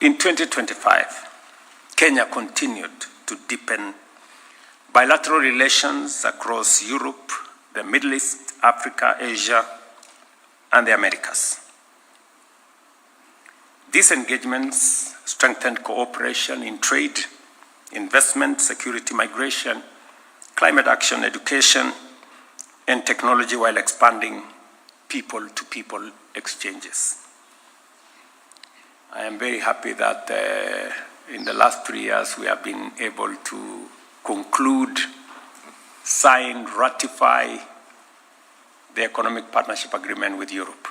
In 2025, Kenya continued to deepen bilateral relations across Europe, the Middle East, Africa, Asia, and the Americas. These engagements strengthened cooperation in trade, investment, security, migration, climate action, education, and technology, while expanding people-to-people exchanges. I am very happy that in the last 3 years we have been able to conclude, sign, ratify the Economic Partnership Agreement with Europe.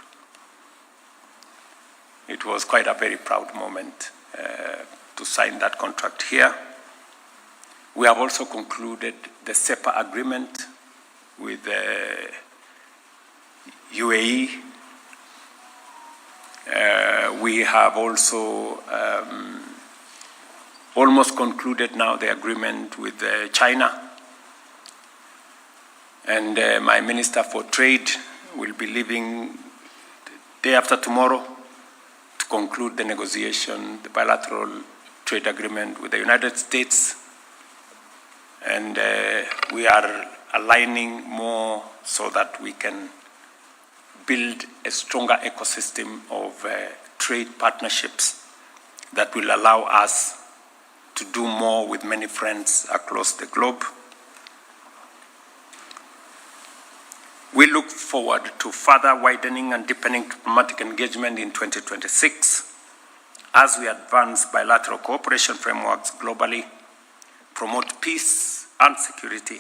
It was quite a very proud moment to sign that contract here. We have also concluded the CEPA agreement with UAE. We have also almost concluded now the agreement with China. And my Minister for Trade will be leaving the day after tomorrow to conclude the negotiation, the bilateral trade agreement with the United States. And we are aligning more so that we can build a stronger ecosystem of trade partnerships that will allow us to do more with many friends across the globe. We look forward to further widening and deepening diplomatic engagement in 2026 as we advance bilateral cooperation frameworks globally, promote peace and security,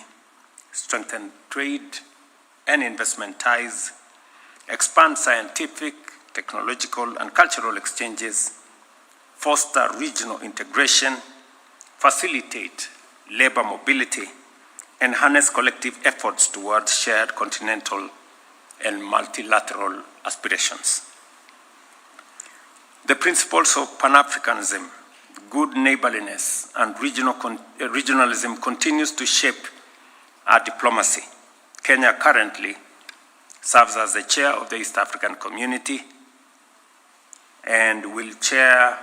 strengthen trade and investment ties, expand scientific, technological, and cultural exchanges, foster regional integration, facilitate labor mobility, and harness collective efforts towards shared continental and multilateral aspirations. The principles of Pan-Africanism, good neighborliness, and regionalism continues to shape our diplomacy. Kenya currently serves as the chair of the East African Community and will chair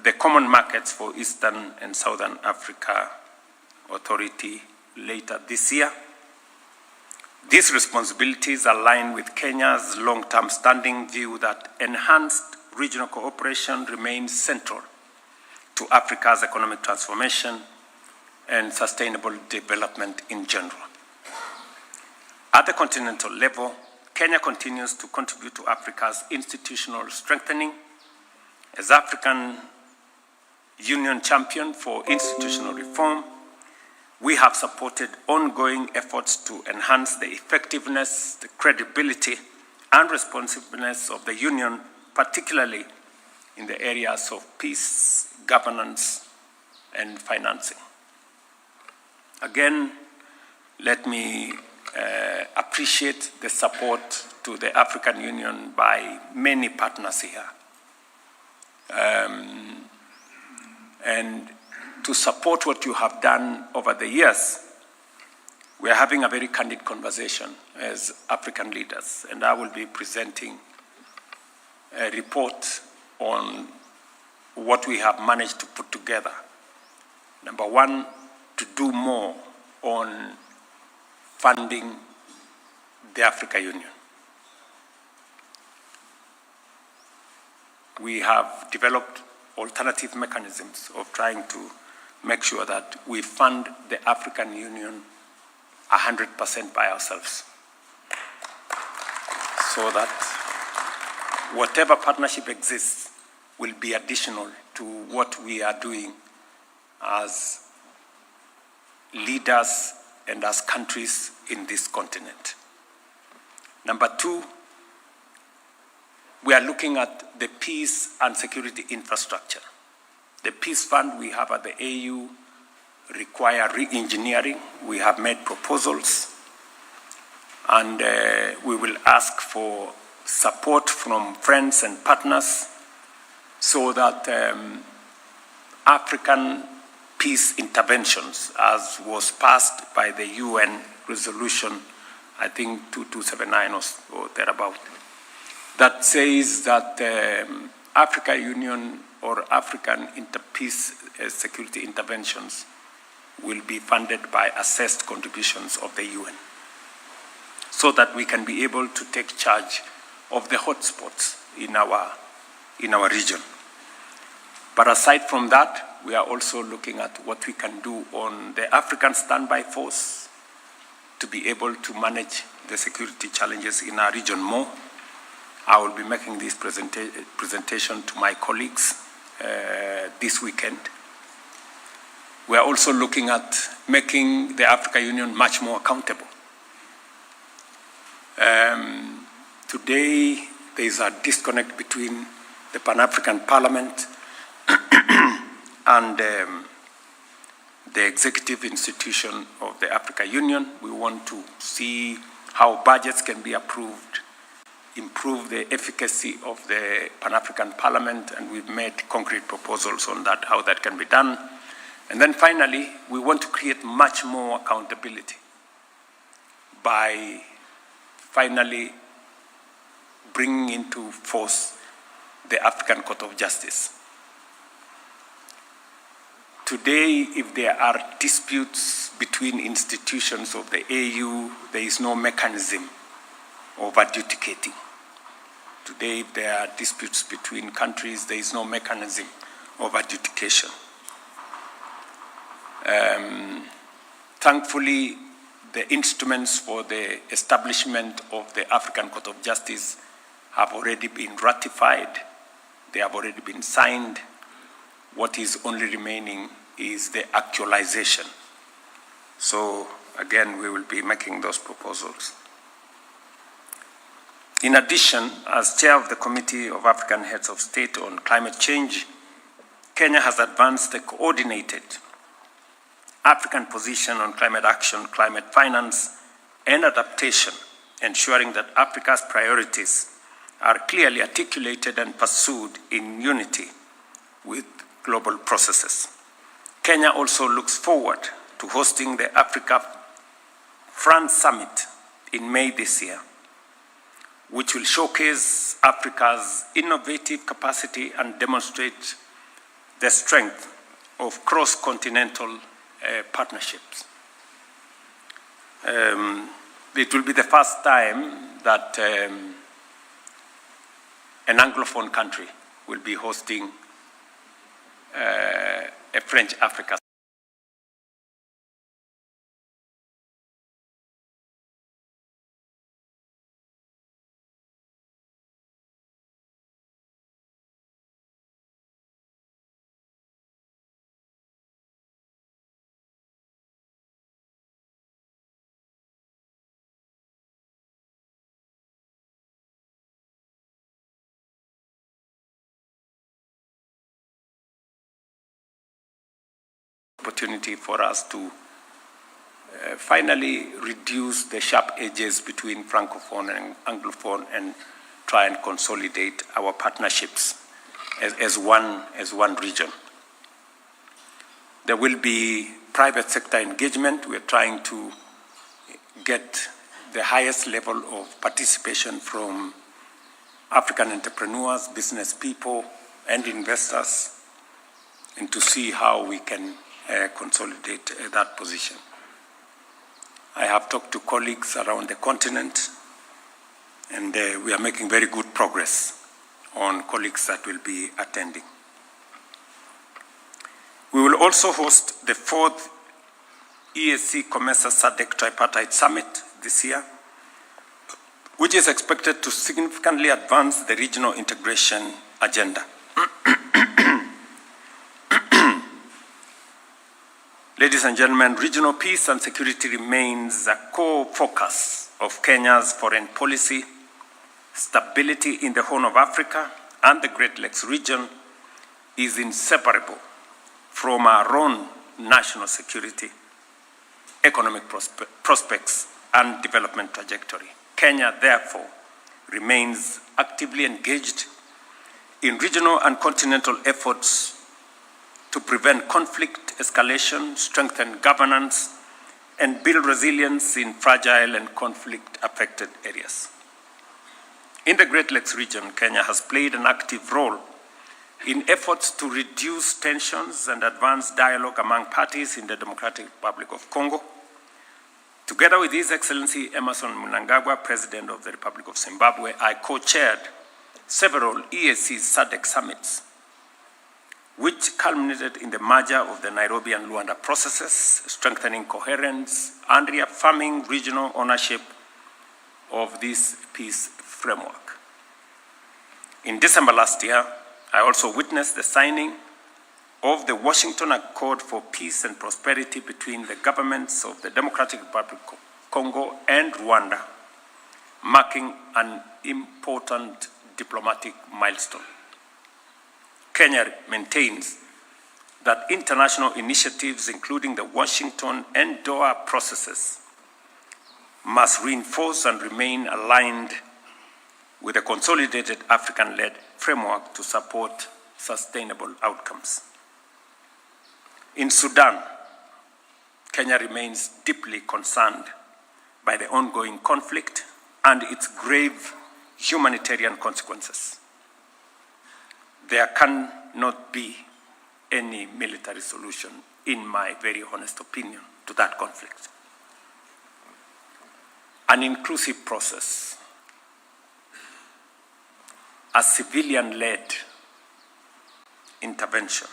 the Common Markets for Eastern and Southern Africa Authority later this year. These responsibilities align with Kenya's long-term standing view that enhanced regional cooperation remains central to Africa's economic transformation and sustainable development in general. At the continental level, Kenya continues to contribute to Africa's institutional strengthening. As African Union champion for institutional reform, we have supported ongoing efforts to enhance the effectiveness, the credibility, and responsiveness of the Union, particularly in the areas of peace, governance, and financing. Again, let me appreciate the support to the African Union by many partners here. And to support what you have done over the years, we are having a very candid conversation as African leaders, and I will be presenting a report on what we have managed to put together. Number one, to do more on funding the African Union. We have developed alternative mechanisms of trying to make sure that we fund the African Union 100% by ourselves, so that whatever partnership exists will be additional to what we are doing as leaders and as countries in this continent. Number two, we are looking at the peace and security infrastructure. The peace fund we have at the AU require re-engineering. We have made proposals, and we will ask for support from friends and partners so that African peace interventions, as was passed by the UN resolution, I think 2279 or thereabout, that says that African Union or African peace security interventions will be funded by assessed contributions of the UN, so that we can be able to take charge of the hotspots in our region. But aside from that, we are also looking at what we can do on the African standby force to be able to manage the security challenges in our region more. I will be making this presentation to my colleagues this weekend. We are also looking at making the African Union much more accountable. Today, there is a disconnect between the Pan-African Parliament and the executive institution of the African Union. We want to see how budgets can be approved, improve the efficacy of the Pan-African Parliament, and we've made concrete proposals on that, how that can be done. And then finally, we want to create much more accountability by finally bringing into force the African Court of Justice. Today, if there are disputes between institutions of the AU, there is no mechanism of adjudicating. Today, if there are disputes between countries, there is no mechanism of adjudication. Thankfully, the instruments for the establishment of the African Court of Justice have already been ratified. They have already been signed. What is only remaining is the actualization. So, again, we will be making those proposals. In addition, as chair of the Committee of African Heads of State on Climate Change, Kenya has advanced the coordinated African position on climate action, climate finance, and adaptation, ensuring that Africa's priorities are clearly articulated and pursued in unity with global processes. Kenya also looks forward to hosting the Africa France Summit in May this year, which will showcase Africa's innovative capacity and demonstrate the strength of cross-continental partnerships. It will be the first time that an Anglophone country will be hosting a French Africa. Opportunity for us to finally reduce the sharp edges between Francophone and Anglophone and try and consolidate our partnerships as one region. There will be private sector engagement. We're trying to get the highest level of participation from African entrepreneurs, business people, and investors, and to see how we can consolidate that position. I have talked to colleagues around the continent, and we are making very good progress on colleagues that will be attending. We will also host the 4th EAC COMESA SADC Tripartite Summit this year, which is expected to significantly advance the regional integration agenda. Ladies and gentlemen, regional peace and security remains a core focus of Kenya's foreign policy. Stability in the Horn of Africa and the Great Lakes region is inseparable from our own national security, economic prospects, and development trajectory. Kenya, therefore, remains actively engaged in regional and continental efforts to prevent conflict escalation, strengthen governance, and build resilience in fragile and conflict-affected areas. In the Great Lakes region, Kenya has played an active role in efforts to reduce tensions and advance dialogue among parties in the Democratic Republic of Congo. Together with His Excellency Emerson Mnangagwa, President of the Republic of Zimbabwe, I co-chaired several EAC SADC summits, which culminated in the merger of the Nairobi and Luanda processes, strengthening coherence and reaffirming regional ownership of this peace framework. In December last year, I also witnessed the signing of the Washington Accord for Peace and Prosperity between the governments of the Democratic Republic of Congo and Rwanda, marking an important diplomatic milestone. Kenya maintains that international initiatives, including the Washington and Doha processes, must reinforce and remain aligned with a consolidated African-led framework to support sustainable outcomes. In Sudan, Kenya remains deeply concerned by the ongoing conflict and its grave humanitarian consequences. There cannot be any military solution, in my very honest opinion, to that conflict. An inclusive process, a civilian-led intervention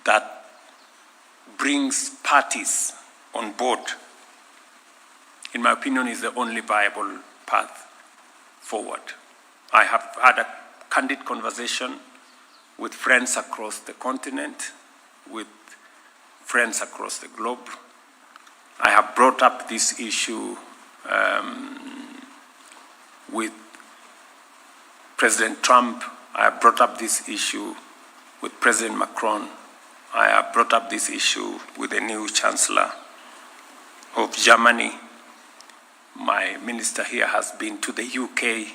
that brings parties on board, in my opinion, is the only viable path forward. I have had a candid conversation with friends across the continent, with friends across the globe. I have brought up this issue with President Trump. I have brought up this issue with President Macron. I have brought up this issue with the new Chancellor of Germany. My minister here has been to the UK.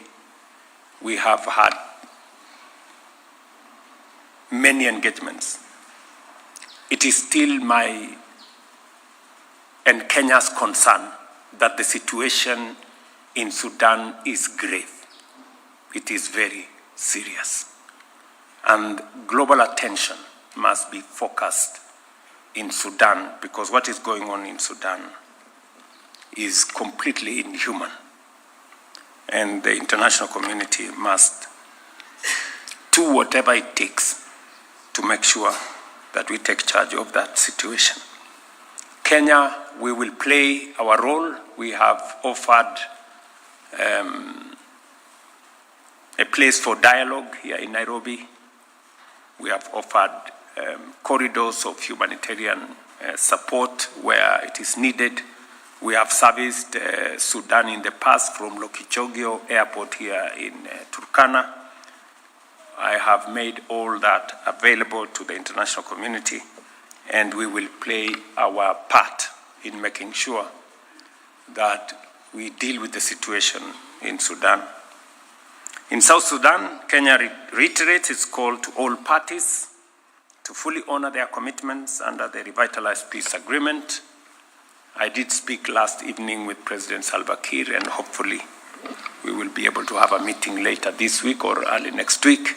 We have had many engagements. It is still my and Kenya's concern that the situation in Sudan is grave. It is very serious. And global attention must be focused in Sudan, because what is going on in Sudan is completely inhuman. And the international community must do whatever it takes to make sure that we take charge of that situation. Kenya, we will play our role. We have offered a place for dialogue here in Nairobi. We have offered corridors of humanitarian support where it is needed. We have serviced Sudan in the past from Lokichogio Airport here in Turkana. I have made all that available to the international community, and we will play our part in making sure that we deal with the situation in Sudan. In South Sudan, Kenya reiterates its call to all parties to fully honor their commitments under the revitalized peace agreement. I did speak last evening with President Salva Kiir, and hopefully we will be able to have a meeting later this week or early next week,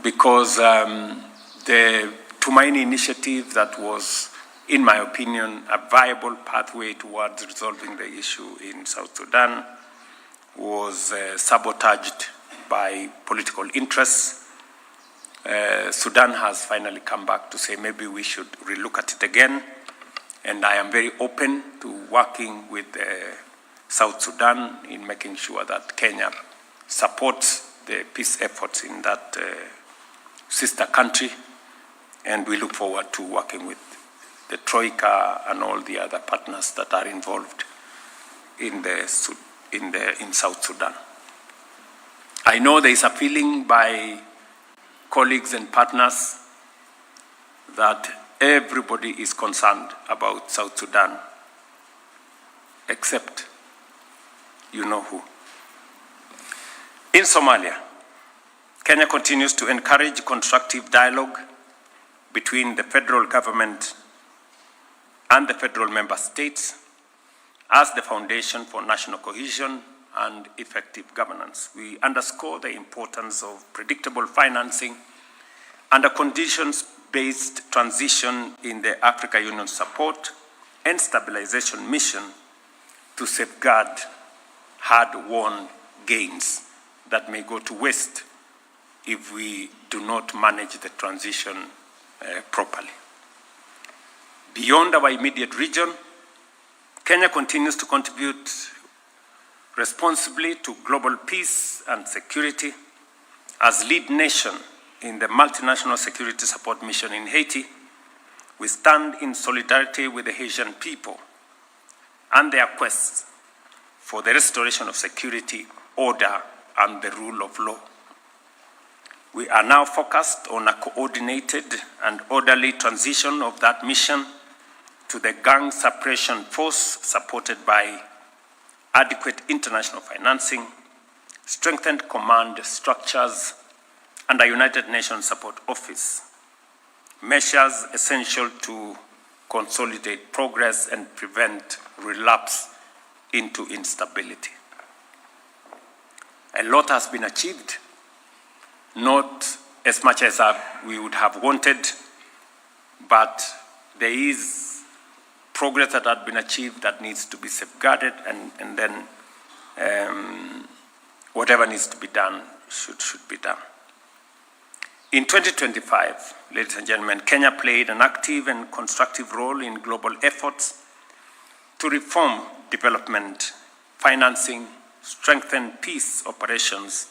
because the Tumaini initiative that was, in my opinion, a viable pathway towards resolving the issue in South Sudan was sabotaged by political interests. Sudan has finally come back to say maybe we should relook at it again, and I am very open to working with South Sudan in making sure that Kenya supports the peace efforts in that sister country, and we look forward to working with the Troika and all the other partners that are involved in South Sudan. I know there is a feeling by colleagues and partners that everybody is concerned about South Sudan, except you know who. In Somalia, Kenya continues to encourage constructive dialogue between the federal government and the federal member states as the foundation for national cohesion and effective governance. We underscore the importance of predictable financing and a conditions-based transition in the Africa Union support and stabilization mission to safeguard hard-won gains that may go to waste if we do not manage the transition properly. Beyond our immediate region, Kenya continues to contribute responsibly to global peace and security. As lead nation in the multinational security support mission in Haiti, we stand in solidarity with the Haitian people and their quest for the restoration of security, order, and the rule of law. We are now focused on a coordinated and orderly transition of that mission to the gang suppression force supported by adequate international financing, strengthened command structures, and a United Nations support office, measures essential to consolidate progress and prevent relapse into instability. A lot has been achieved, not as much as we would have wanted, but there is progress that had been achieved that needs to be safeguarded, and then whatever needs to be done should be done. In 2025, ladies and gentlemen, Kenya played an active and constructive role in global efforts to reform development financing, strengthen peace operations,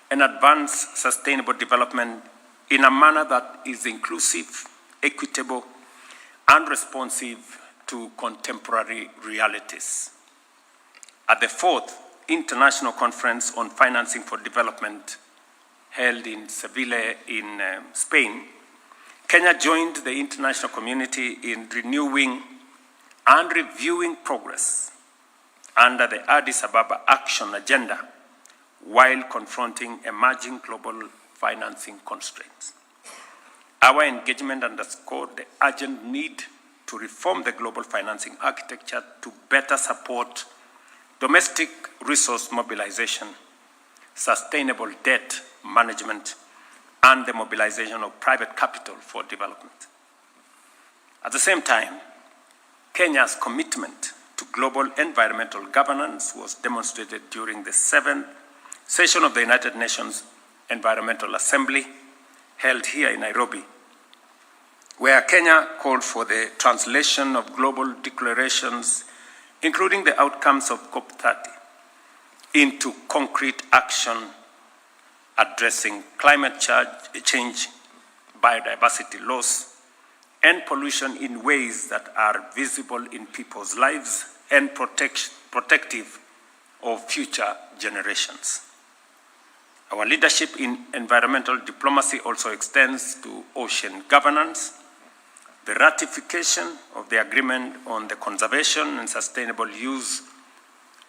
and advance sustainable development in a manner that is inclusive, equitable, and responsive to contemporary realities. At the 4th International Conference on Financing for Development, held in Seville in Spain, Kenya joined the international community in renewing and reviewing progress under the Addis Ababa Action Agenda while confronting emerging global financing constraints. Our engagement underscored the urgent need to reform the global financing architecture to better support domestic resource mobilization, sustainable debt management, and the mobilization of private capital for development. At the same time, Kenya's commitment to global environmental governance was demonstrated during the 7th session of the United Nations Environmental Assembly, held here in Nairobi, where Kenya called for the translation of global declarations, including the outcomes of COP30, into concrete action addressing climate change, biodiversity loss, and pollution in ways that are visible in people's lives and protective of future generations. Our leadership in environmental diplomacy also extends to ocean governance. The ratification of the agreement on the conservation and sustainable use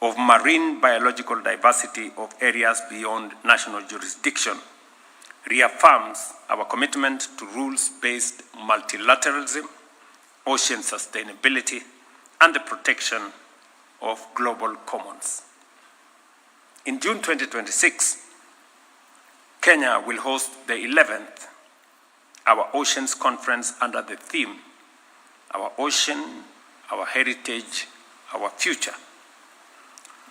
of marine biological diversity of areas beyond national jurisdiction reaffirms our commitment to rules-based multilateralism, ocean sustainability, and the protection of global commons. In June 2026, Kenya will host the 11th Our Oceans Conference under the theme, Our Ocean, Our Heritage, Our Future.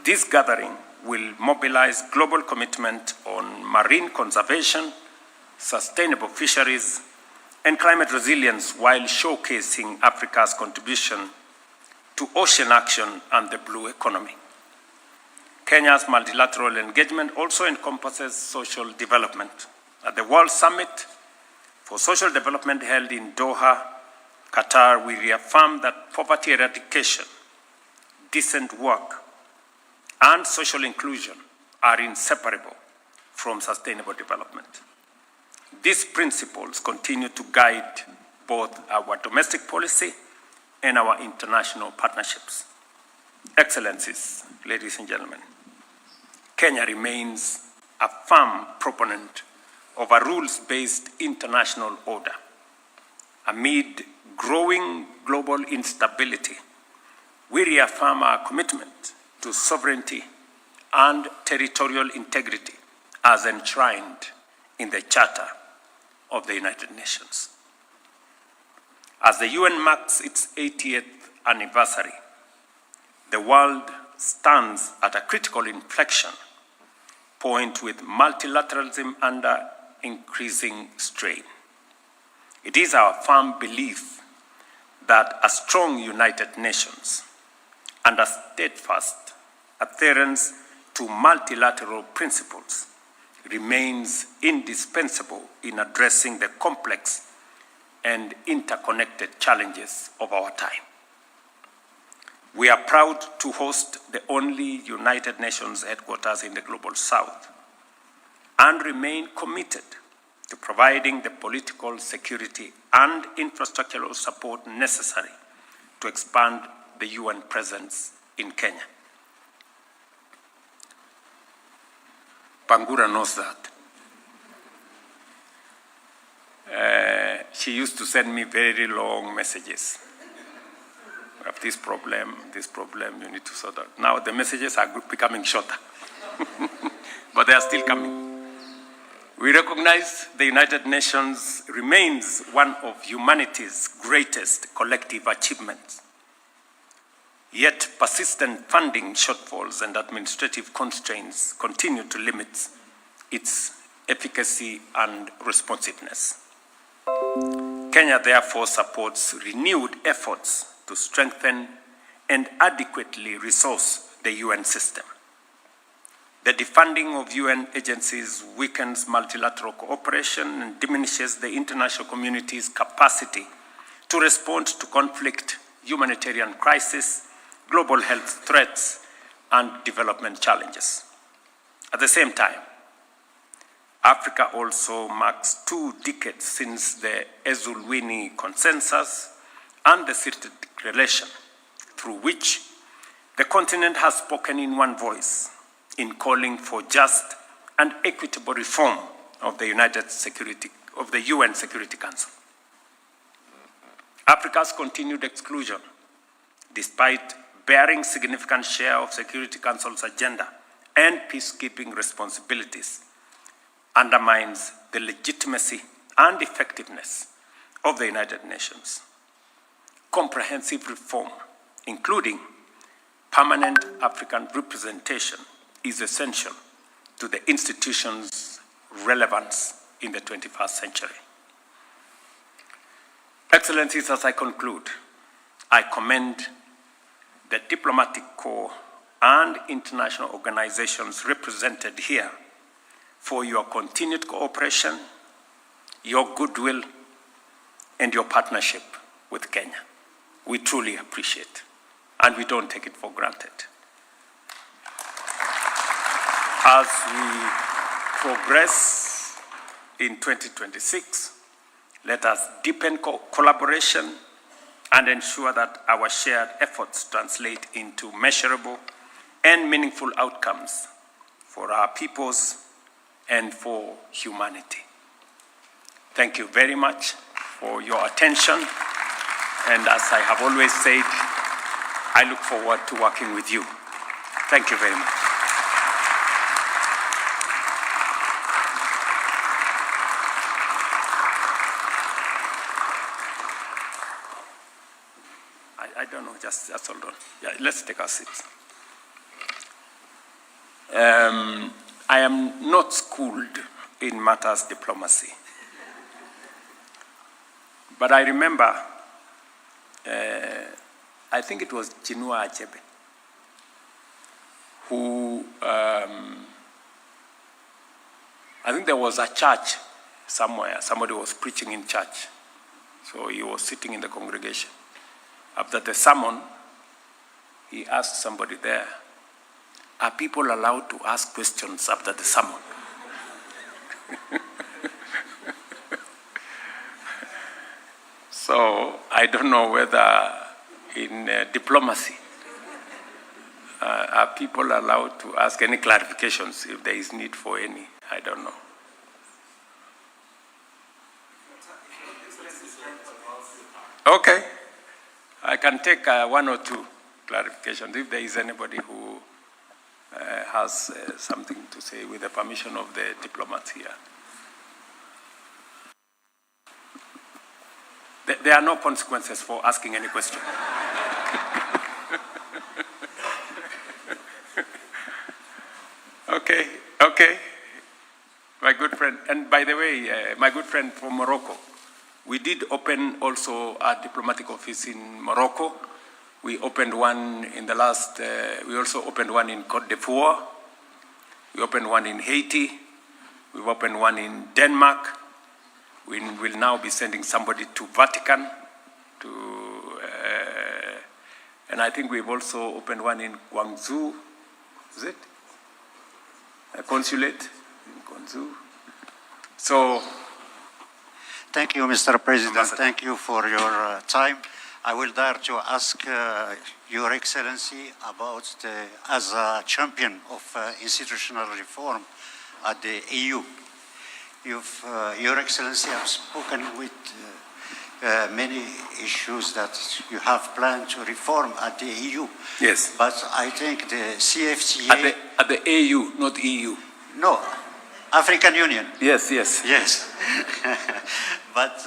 This gathering will mobilize global commitment on marine conservation, sustainable fisheries, and climate resilience while showcasing Africa's contribution to ocean action and the blue economy. Kenya's multilateral engagement also encompasses social development. At the World Summit for Social Development held in Doha, Qatar, we reaffirmed that poverty eradication, decent work, and social inclusion are inseparable from sustainable development. These principles continue to guide both our domestic policy and our international partnerships. Excellencies, ladies and gentlemen, Kenya remains a firm proponent of a rules-based international order. Amid growing global instability, we reaffirm our commitment to sovereignty, and territorial integrity as enshrined in the Charter of the United Nations. As the UN marks its 80th anniversary, the world stands at a critical inflection point with multilateralism under increasing strain. It is our firm belief that a strong United Nations and a steadfast adherence to multilateral principles remains indispensable in addressing the complex and interconnected challenges of our time. We are proud to host the only United Nations headquarters in the Global South and remain committed to providing the political, security, and infrastructural support necessary to expand the UN presence in Kenya. Pangura knows that. She used to send me very long messages. We have this problem, you need to sort out. Now the messages are becoming shorter, but they are still coming. We recognize the United Nations remains one of humanity's greatest collective achievements. Yet persistent funding shortfalls and administrative constraints continue to limit its efficacy and responsiveness. Kenya therefore supports renewed efforts to strengthen and adequately resource the UN system. The defunding of UN agencies weakens multilateral cooperation and diminishes the international community's capacity to respond to conflict, humanitarian crisis, global health threats, and development challenges. At the same time, Africa also marks 2 decades since the Ezulwini Consensus and the Sirte Declaration, through which the continent has spoken in one voice in calling for just and equitable reform of the UN Security Council. Africa's continued exclusion, despite bearing significant share of Security Council's agenda and peacekeeping responsibilities, undermines the legitimacy and effectiveness of the United Nations. Comprehensive reform, including permanent African representation, is essential to the institution's relevance in the 21st century. Excellencies, as I conclude, I commend the diplomatic corps and international organizations represented here for your continued cooperation, your goodwill, and your partnership with Kenya. We truly appreciate, and we don't take it for granted. As we progress in 2026, let us deepen collaboration and ensure that our shared efforts translate into measurable and meaningful outcomes for our peoples and for humanity. Thank you very much for your attention. And as I have always said, I look forward to working with you. Thank you very much. I don't know, just hold on. Yeah, let's take our seats. I am not schooled in matters diplomacy. But I remember, I think it was Chinua Achebe, who, I think there was a church somewhere, somebody was preaching in church. So he was sitting in the congregation. After the sermon, he asked somebody there, are people allowed to ask questions after the sermon? So I don't know whether in diplomacy, are people allowed to ask any clarifications if there is need for any? I don't know. Okay. I can take 1 or 2 clarifications if there is anybody who has something to say with the permission of the diplomats here. There are no consequences for asking any question. Okay. My good friend, and by the way, my good friend from Morocco, we did open also a diplomatic office in Morocco. We opened one in the last, we also opened one in Côte d'Ivoire. We opened one in Haiti. We've opened one in Denmark. We will now be sending somebody to Vatican, and I think we've also opened one in Guangzhou, is it? A consulate in Guangzhou. So, thank you, Mr. President. Ambassador. Thank you for your time. I will dare to ask Your Excellency about as a champion of institutional reform at the EU. Your Excellency has spoken with many issues that you have planned to reform at the EU. yes, But I think the CFTA... at the AU, not EU. No, African Union. Yes. Yes, but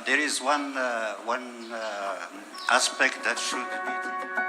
there is one aspect that should be